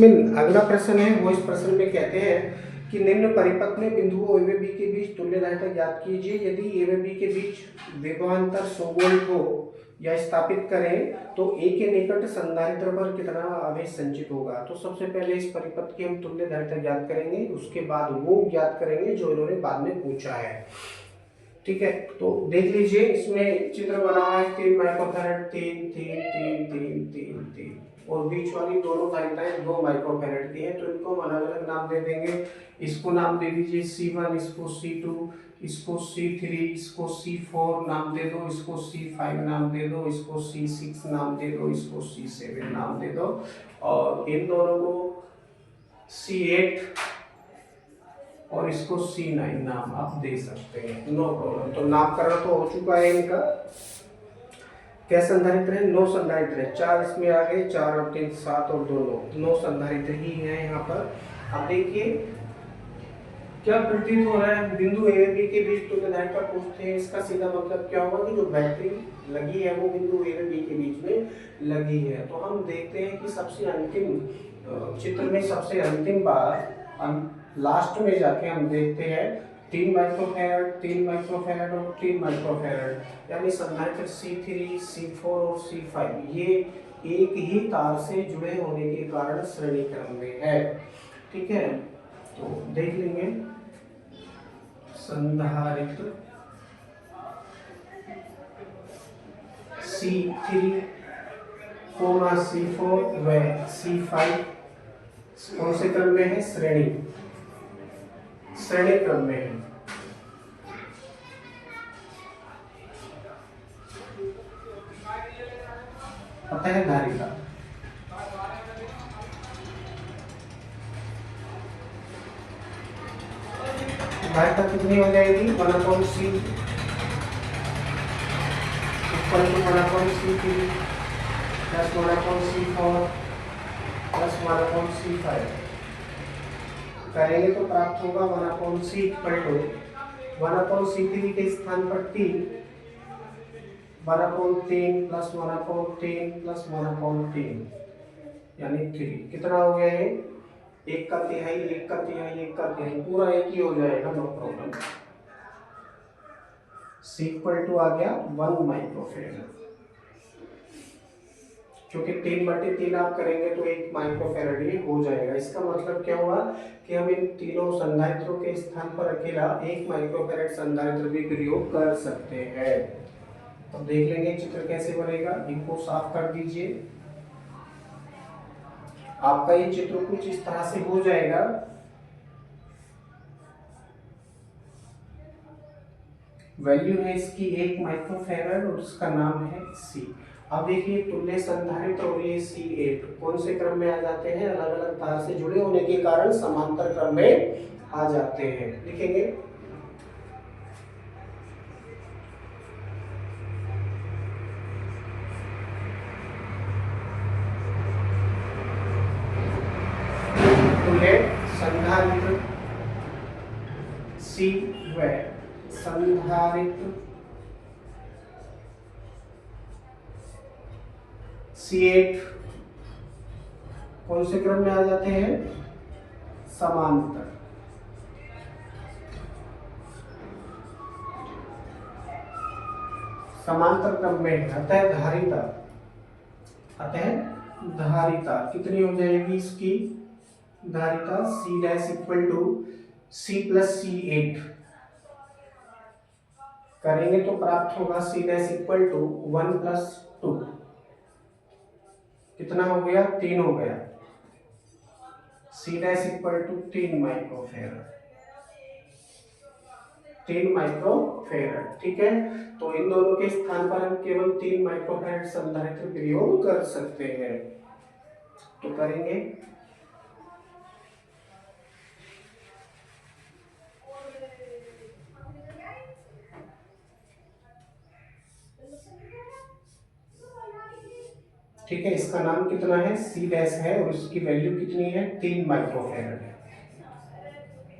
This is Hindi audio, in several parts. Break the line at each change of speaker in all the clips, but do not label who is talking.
अगला प्रश्न है, वो इस प्रश्न में कहते हैं कि निम्न परिपथ में बिंदुओं ए व बी के बीच तुल्यदायिता ज्ञात कीजिए। यदि ए व बी के बीच विभवांतर 100 वोल्ट हो या स्थापित करें तो ए के निकट संधारित्र पर कितना आवेश संचित होगा। तो सबसे पहले इस परिपथ की हम तुल्यदायिता ज्ञात करेंगे, उसके बाद वो ज्ञात करेंगे जो इन्होंने बाद में पूछा है। ठीक है, तो देख लीजिए, इसमें चित्र बना हुआ है 3 माइक्रोफैरड, 3 3 3 3 3 3 और बीच वाली दोनों धारिताएं 2 माइक्रोफैरड की है। तो इनको हम अलग अलग नाम दे देंगे। इसको नाम दे दीजिए C1, इसको C2, इसको C3, इसको C4 नाम दे दो, इसको C5 नाम दे दो, इसको C6 नाम दे दो, इसको C7 नाम दे दो और इन दोनों को C8 और इसको C9 नाम आप दे सकते हैं, नो प्रॉब्लम। तो नामकरण तो हो चुका है इनका। क्या संधारित्र है? 9 संधारित्र है। 4 इसमें आ गए, 4 और 3 7 और 2 9 संधारित्र ही है यहाँ पर। अब देखिए क्या प्रतीत हो रहा है, बिंदु ए बी के बीच तुल्यदायिता पूछते हैं। इसका सीधा मतलब क्या होगा कि जो बैटरी लगी है वो बिंदु ए बी के बीच में लगी है। तो हम देखते हैं कि सबसे अंतिम चित्र में सबसे अंतिम बार लास्ट में जाके हम देखते हैं 3 माइक्रोफैरड, 3 माइक्रोफैरड और 3 माइक्रोफैरड, यानी संधारित्र C3, C4 और C5 ये एक ही तार से जुड़े होने के कारण श्रेणी क्रम में है। ठीक है, तो देख लेंगे संधारित्र C3, C4 व C5 कौन से क्रम में है? श्रेणी क्रम में है। पता है धारिता कितनी हो जाएगी? 1/C equal to 1/C3 plus 1/C4 plus 1/C5 करेंगे तो प्राप्त होगा 1/C इक्वल टू 1/C3 के स्थान पर 3 1/3 प्लस 1/3 प्लस 1/3 यानी 3। कितना हो गया है? 1 का तिहाई, 1 का तिहाई, 1 का तिहाई, पूरा एक ही हो जाएगा, no problem. C equal to आ गया 1 माइक्रोफैरड, क्योंकि 3/3 आप करेंगे तो 1 माइक्रोफैरड ये हो जाएगा। इसका मतलब क्या हुआ कि हम इन तीनों संधारित्रों के स्थान पर अकेला 1 माइक्रोफैरड संधारित्र भी प्रयोग कर सकते हैं। तो देख लेंगे चित्र कैसे बनेगा। इनको साफ कर दीजिए। आपका ये चित्र कुछ इस तरह से हो जाएगा। वैल्यू है इसकी 1 माइक्रोफैरड और उसका नाम है C। अब देखिए तुल्य संधारित्र और ये C8 कौन से क्रम में आ जाते हैं? अलग अलग तार से जुड़े होने के कारण समांतर क्रम में आ जाते हैं। लिखेंगे तुल्य संधारित्र C व संधारित्र C8 कौन से क्रम में आ जाते हैं? समांतर। समांतर क्रम में। अतः धारिता कितनी हो जाएगी? इसकी धारिता C dash equal to C plus C8 करेंगे तो प्राप्त होगा C dash equal to 1 plus 2। कितना हो गया? 3 हो गया। C dash equal to 3 microfarad, 3 microfarad. ठीक है, तो इन दोनों के स्थान पर हम केवल 3 माइक्रोफैरड संधारित्र प्रयोग कर सकते हैं। तो करेंगे ठीक है, इसका नाम कितना है? C डैश है और इसकी वैल्यू कितनी है? 3 माइक्रोफैरड है।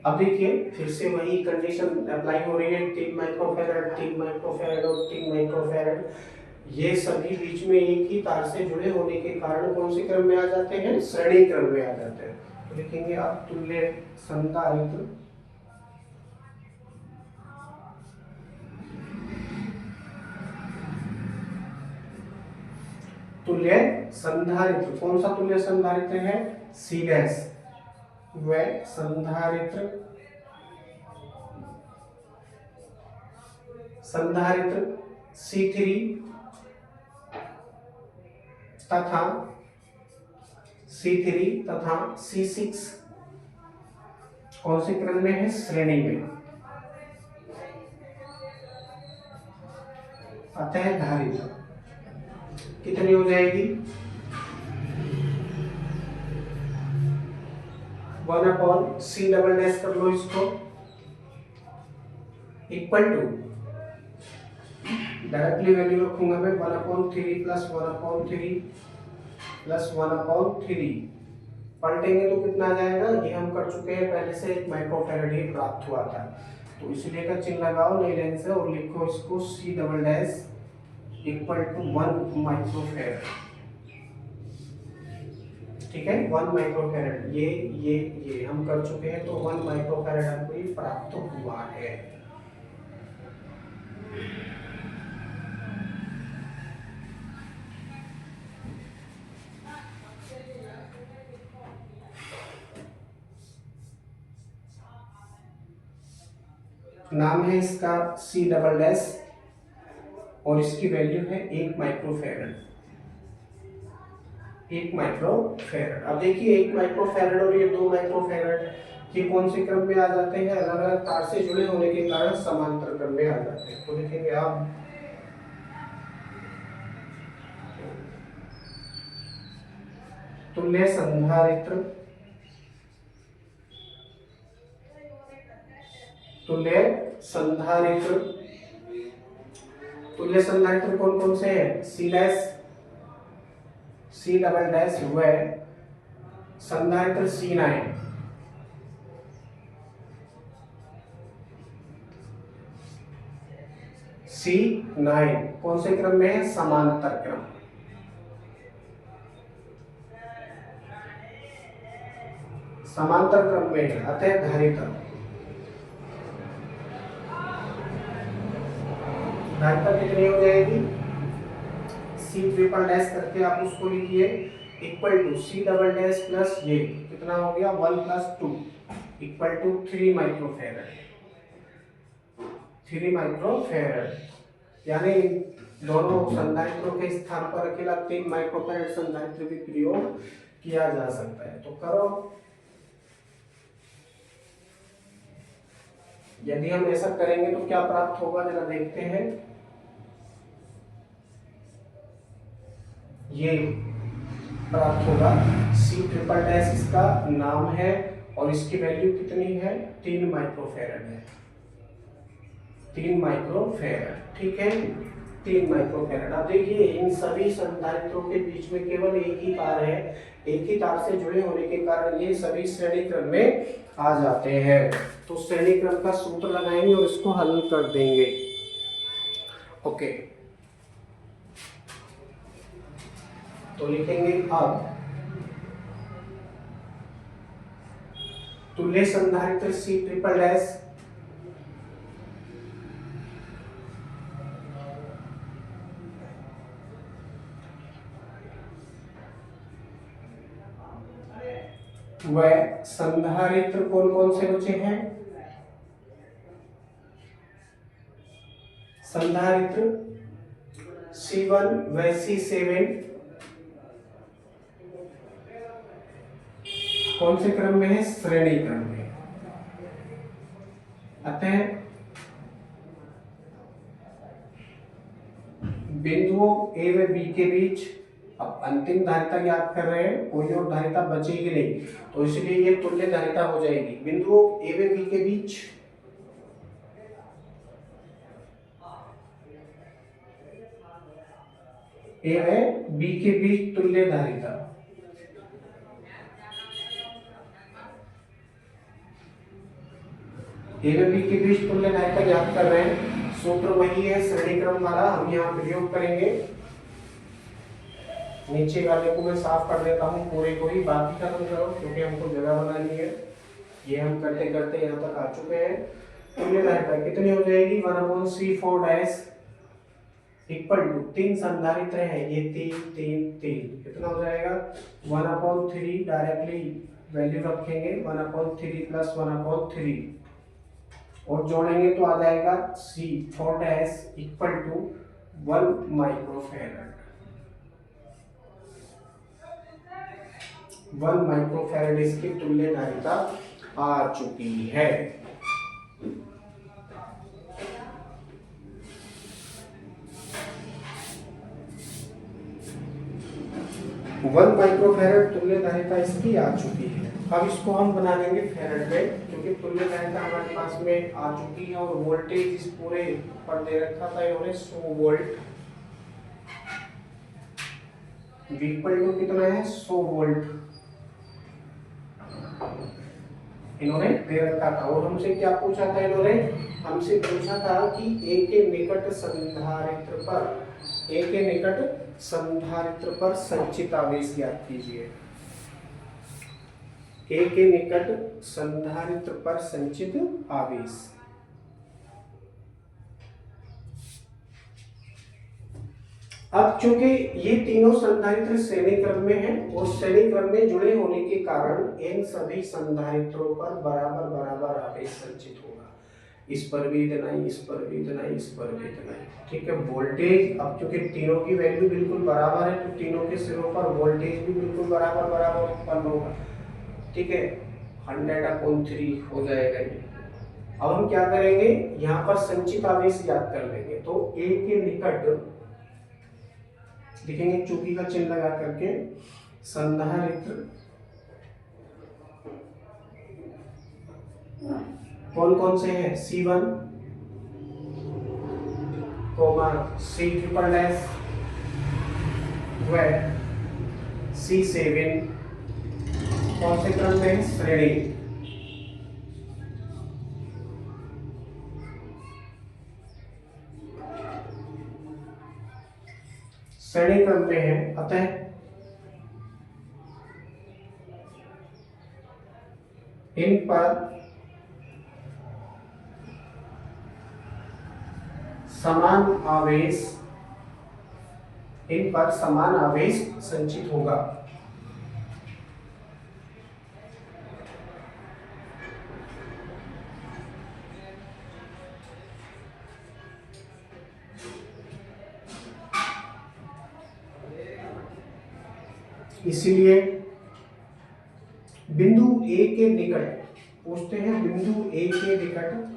अब देखिए फिर से वही कंडीशन अप्लाई हो रही है, 3 माइक्रोफैरड, 3 माइक्रोफैरड और 3 माइक्रोफैरड। ये सभी बीच में एक ही तार से जुड़े होने के कारण कौन से क्रम में आ जाते हैं? श्रेणी क्रम में आ जाते हैं। तो लिखेंगे आप तुल्य संधारित्र तुल्य संधारित्र। कौन सा तुल्य संधारित्र है? C dash. व संधारित्र C3 तथा C6 कौन से क्रम में है? श्रेणी में। अतः धारिता कितनी हो जाएगी? 1/C डबल डैश कर लो इसको, इक्वल टू डायरेक्टली वैल्यू रखूंगा मैं 1/3 प्लस 1/3 प्लस 1/3 पलटेंगे तो कितना आ जाएगा? ये हम कर चुके हैं पहले से, 1 माइक्रोफैराड ही प्राप्त हुआ था, तो इसलिए का चिन्ह लगाओ नई लाइन से और लिखो इसको C double dash equal to 1 microfarad. ठीक है, 1 माइक्रोफैराड ये हम कर चुके हैं, तो 1 माइक्रोफैराड हमको ये प्राप्त हुआ है। नाम है इसका C डबल डैश और इसकी वैल्यू है 1 माइक्रोफैराड। 1 माइक्रोफैराड। अब देखिए 1 माइक्रोफैराड और ये 2 माइक्रोफैराड ये कौन से क्रम में आ जाते हैं? अलग अलग तार से जुड़े होने के कारण समांतर क्रम में आ जाते हैं। तो लिखेंगे आप तुल्य संधारित्र कौन कौन से हैं? C डबल डैश व संधारित्र C9 कौन से क्रम में है? समांतर क्रम। समांतर क्रम में है, अतः धारिता कितनी हो जाएगी? C ट्रिपल डैश करके आप उसको लिखिए equal to C double dash plus ये कितना हो गया? 1 + 2 इक्वल टू 3 माइक्रोफैराड। 3 माइक्रोफैराड यानी दोनों संधारित्रों के स्थान पर अकेला 3 माइक्रोफैराड संधारित्र भी प्रयोग किया जा सकता है। तो करो, यदि हम ऐसा करेंगे तो क्या प्राप्त होगा जरा देखते हैं। ये प्राप्त होगा C ट्रिपल डैश इसका नाम है और इसकी वैल्यू कितनी है? 3 माइक्रोफैराड है। 3 माइक्रोफैराड, ठीक है, 3 माइक्रोफैराड। अब देखिए इन सभी संधारित्रों के बीच में केवल एक ही तार है, एक ही तार से जुड़े होने के कारण ये सभी श्रेणी क्रम में आ जाते हैं। तो श्रेणी क्रम का सूत्र लगाएंगे और इसको हल कर देंगे। ओके, तो लिखेंगे अब तुल्य संधारित्र C ट्रिपल डैश व संधारित्र कौन कौन से बचे हैं? संधारित्र C1 व C7 कौन से क्रम में है? श्रेणी क्रम में। अतः बिंदुओं A व B के बीच, अब अंतिम धारिता याद कर रहे हैं, कोई और धारिता बचेगी नहीं, तो इसलिए ये तुल्य धारिता हो जाएगी। बिंदुओं A व B के बीच A व B के बीच तुल्य धारिता A व B के बीच तुल्य धारिता याद कर रहे हैं। सूत्र वही है श्रेणी क्रम वाला, हम यहाँ प्रयोग करेंगे। नीचे वाले को मैं साफ कर देता हूँ पूरे को ही, बाकी खत्म करो क्योंकि हमको जगह बनानी है। ये हम करते करते यहाँ तक आ चुके हैं। तुल्य धारिता कितनी हो जाएगी, 1/c4 डैश इक्वल टू, तीन संधारित्र है ये, तीन तीन तीन, कितना हो जाएगा 1/3, डायरेक्टली वैल्यू रखेंगे 1/3 प्लस 1/3 और जोड़ेंगे तो आ जाएगा C4 dash equal to 1 microfarad. 1 microfarad इसकी तुल्य धारिता आ चुकी है। 1 माइक्रोफैरड तुल्य धारिता इसकी आ चुकी है। अब इसको हम बना लेंगे फैरड में, क्योंकि तुल्य धारिता हमारे पास में आ चुकी है और वोल्टेज इस पूरे पर दे रखा था इन्होंने 100 वोल्ट, इक्वल टू कितना है 100 वोल्ट इन्होंने दे रखा था। और हमसे क्या पूछा था इन्होंने, हमसे पूछा था कि ए के निकट संधारित्र पर संचित आवेश ज्ञात कीजिए। ए के निकट संधारित्र पर संचित आवेश। अब चूंकि ये तीनों संधारित्र श्रेणी क्रम में हैं और श्रेणी क्रम में जुड़े होने के कारण इन सभी संधारित्रों पर बराबर बराबर आवेश संचित होगा। इस पर भी इतना ही, इस पर भी इतना ही, इस पर भी इतना ही, ठीक है। वोल्टेज, अब चूंकि तीनों की वैल्यू बिल्कुल बराबर है तो तीनों के सिरों पर वोल्टेज भी बिल्कुल बराबर बराबर उत्पन्न होगा, ठीक है। 100/3 हो जाएगा ये। अब हम क्या करेंगे, यहाँ पर संचित आवेश याद कर लेंगे। तो ए के निकट लिखेंगे चौकी का चिन्ह लगा करके, संधारित्र कौन कौन से हैं, C1, C ट्रिपल डैश व C7 कौन से क्रम में, श्रेणी। श्रेणी क्रम में है, अतः इन पर समान आवेश संचित होगा। इसलिए बिंदु ए के निकट पूछते हैं, बिंदु ए के निकट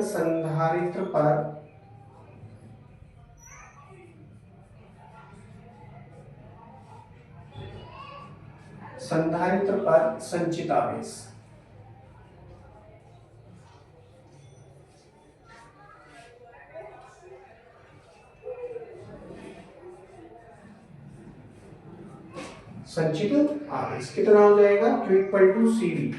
संधारित्र पर संचित आवेश। संचित आवेश कितना हो जाएगा, Q इक्वल टू CV,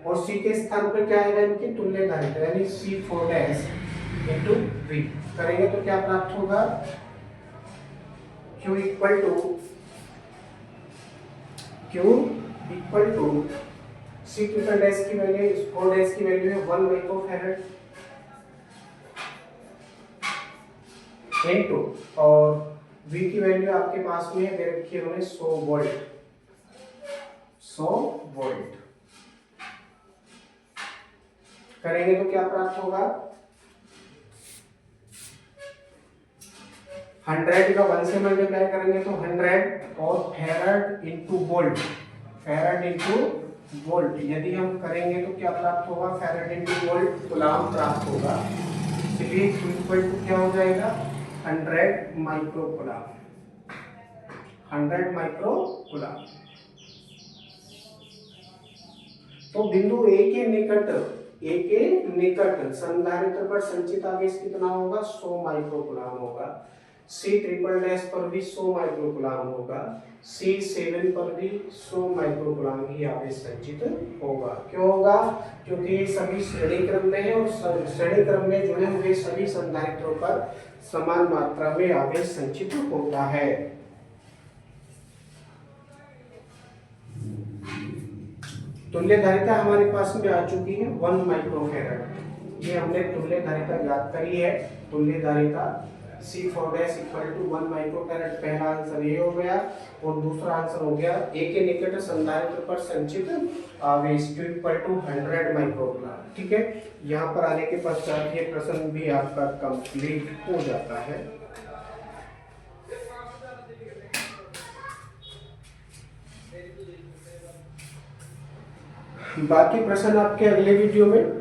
और C के स्थान पर क्या आएगा, इनकी तुल्य धारिता यानी C4 डैश इंटू V करेंगे तो क्या प्राप्त होगा, Q equal to C triple dash की वैल्यू, 4 डैश की वैल्यू है 1 माइक्रोफैरड इनटू, और V की वैल्यू आपके पास में है दे रखी है उन्होंने 100 वोल्ट करेंगे तो क्या प्राप्त होगा, 100 का 1 से मल्टीप्लाई करेंगे तो 100 और फैरड इनटू वोल्ट यदि हम करेंगे तो क्या प्राप्त होगा, फैरड इनटू वोल्ट कूलम्ब प्राप्त होगा। इसलिए इक्वल टू क्या हो जाएगा, 100 माइक्रो कूलम्ब। तो बिंदु ए के निकट संधारित्र पर संचित आवेश कितना होगा, 100 माइक्रो कूलम्ब होगा। C ट्रिपल डैश पर भी 100 माइक्रोकुलाम होगा, C7 पर भी 100 माइक्रोकुलाम ही आवेश संचित होगा। क्यों होगा? क्योंकि ये सभी श्रेणी क्रम में है और श्रेणी क्रम में जुड़े हुए सभी संधारित्रों पर समान मात्रा में आवेश संचित होता है। तुल्य धारिता हमारे पास में आ चुकी है 1 माइक्रोफैराड। ये हमने तुल्य धारिता ज्ञात करी है। तुल्य धारिता C4 इक्वल टू 1 माइक्रोफैराड, पहला आंसर ये हो गया। और दूसरा आंसर हो गया ए के निकट संधारित्र पर संचित आवेश Q इक्वल टू 100 माइक्रोकुलाम। ठीक है, यहाँ पर आने के पश्चात ये प्रश्न भी आपका कंप्लीट हो जाता है। बाकी प्रश्न आपके अगले वीडियो में